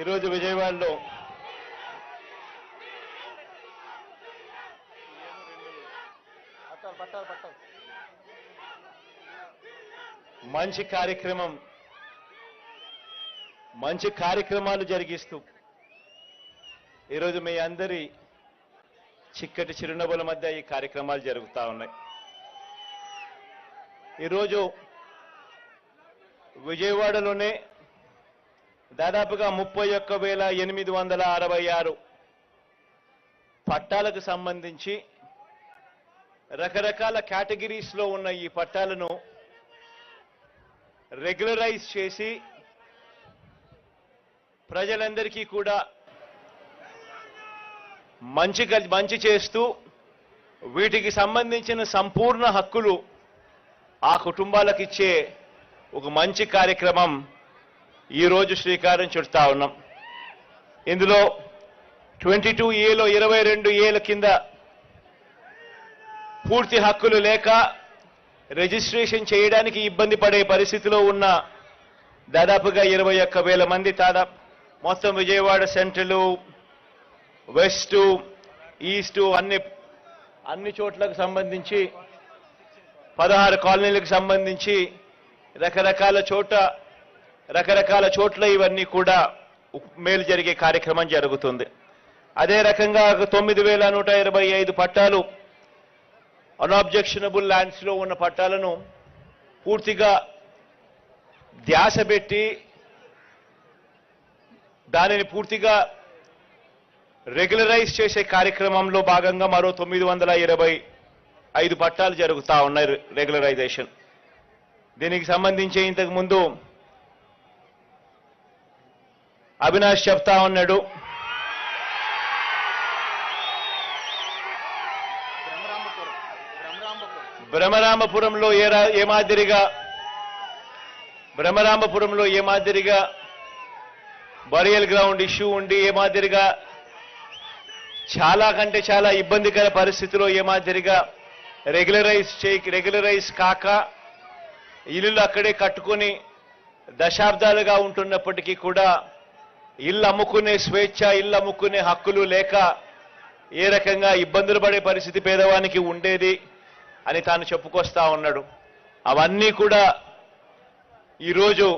ఈరోజు విజయవాడలో మంచి కార్యక్రమాలు జరిగిస్తూ ఈరోజు మీ అందరి చిక్కటి చిరునవ్వుల మధ్య ఈ కార్యక్రమాలు జరుగుతూ ఉన్నాయి. ఈరోజు విజయవాడలోనే దాదాపుగా 31,866 పట్టాలకు సంబంధించి రకరకాల కేటగిరీస్లో ఉన్న ఈ పట్టాలను రెగ్యులరైజ్ చేసి ప్రజలందరికీ కూడా మంచి చేస్తూ వీటికి సంబంధించిన సంపూర్ణ హక్కులు ఆ కుటుంబాలకు ఇచ్చే ఒక మంచి కార్యక్రమం ఈరోజు శ్రీకారం చుడతా ఉన్నాం. ఇందులో 22A లో 22A కింద పూర్తి హక్కులు లేక రిజిస్ట్రేషన్ చేయడానికి ఇబ్బంది పడే పరిస్థితిలో ఉన్న దాదాపుగా 21,000 మంది మొత్తం విజయవాడ సెంట్రల్, వెస్ట్, ఈస్ట్ అన్ని చోట్లకు సంబంధించి 16 కాలనీలకు సంబంధించి రకరకాల చోట్ల ఇవన్నీ కూడా మేలు జరిగే కార్యక్రమం జరుగుతుంది. అదే రకంగా 9,125 పట్టాలు అన్అబ్జెక్షనబుల్ ల్యాండ్స్ లో ఉన్న పట్టాలను పూర్తిగా ధ్యాస పెట్టి దానిని పూర్తిగా రెగ్యులరైజ్ చేసే కార్యక్రమంలో భాగంగా మరో 925 పట్టాలు జరుగుతూ ఉన్నాయి రెగ్యులరైజేషన్. దీనికి సంబంధించి ఇంతకు ముందు అవినాష్ చెప్తా ఉన్నాడు, బ్రహ్మరాంబపురంలో ఏ మాదిరిగా బరియల్ గ్రౌండ్ ఇష్యూ ఉండి ఏ మాదిరిగా చాలా కంటే చాలా ఇబ్బందికర పరిస్థితిలో ఏ మాదిరిగా రెగ్యులరైజ్ కాక ఇల్లు అక్కడే కట్టుకొని దశాబ్దాలుగా ఉంటున్నప్పటికీ కూడా ఇల్లు అమ్ముకునే స్వేచ్ఛ, ఇల్లు అమ్ముకునే హక్కులు లేక ఏ రకంగా ఇబ్బందులు పడే పరిస్థితి పేదవానికి ఉండేది అని తాను చెప్పుకొస్తా ఉన్నాడు. అవన్నీ కూడా ఈరోజు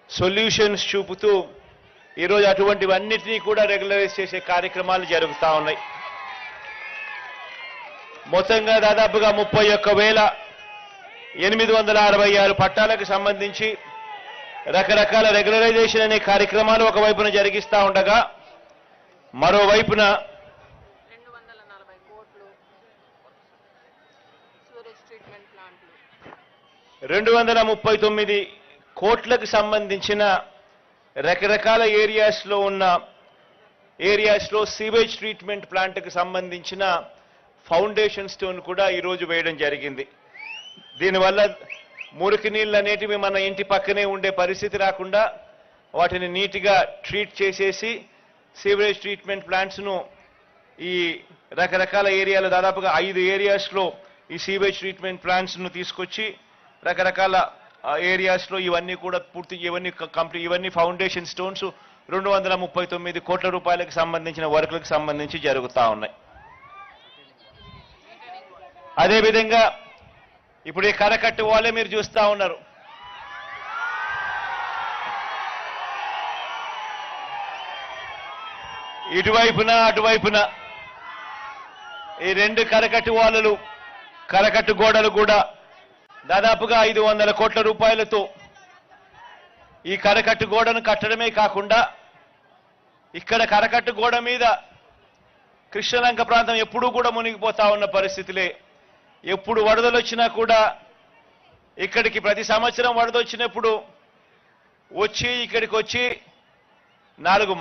సొల్యూషన్స్ చూపుతూ ఈరోజు అటువంటివన్నిటినీ కూడా రెగ్యులరైజ్ చేసే కార్యక్రమాలు జరుగుతూ ఉన్నాయి. మొత్తంగా దాదాపుగా 31,866 పట్టాలకు సంబంధించి రకరకాల రెగ్యులరైజేషన్ అనే కార్యక్రమాలు ఒకవైపున జరిగిస్తూ ఉండగా మరోవైపున 239 కోట్లకు సంబంధించిన రకరకాల ఏరియాస్లో సీవేజ్ ట్రీట్మెంట్ ప్లాంట్కి సంబంధించిన ఫౌండేషన్ స్టోన్ కూడా ఈరోజు వేయడం జరిగింది. దీనివల్ల మురికి నీళ్ళు అనేటివి మన ఇంటి పక్కనే ఉండే పరిస్థితి రాకుండా వాటిని నీట్గా ట్రీట్ చేసేసి సీవేజ్ ట్రీట్మెంట్ ప్లాంట్స్ను ఈ రకరకాల ఏరియాలో దాదాపుగా 5 ఏరియాస్లో ఈ సీవేజ్ ట్రీట్మెంట్ ప్లాంట్స్ను తీసుకొచ్చి రకరకాల ఏరియాస్లో ఇవన్నీ కూడా ఇవన్నీ ఫౌండేషన్ స్టోన్స్ 239 కోట్ల రూపాయలకు సంబంధించిన వర్కులకు సంబంధించి జరుగుతూ ఉన్నాయి. అదేవిధంగా ఇప్పుడు ఈ కరకట్టు వాళ్ళే మీరు చూస్తూ ఉన్నారు. ఇటువైపున అటువైపున ఈ 2 కరకట్టు గోడలు కూడా దాదాపుగా 500 కోట్ల రూపాయలతో ఈ కరకట్టు గోడను కట్టడమే కాకుండా ఇక్కడ కరకట్టు గోడ మీద కృష్ణలంక ప్రాంతం ఎప్పుడూ కూడా మునిగిపోతా ఉన్న పరిస్థితులే. ఎప్పుడు వరదలు వచ్చినా కూడా ఇక్కడికి ప్రతి సంవత్సరం వరద వచ్చినప్పుడు ఇక్కడికి వచ్చి 4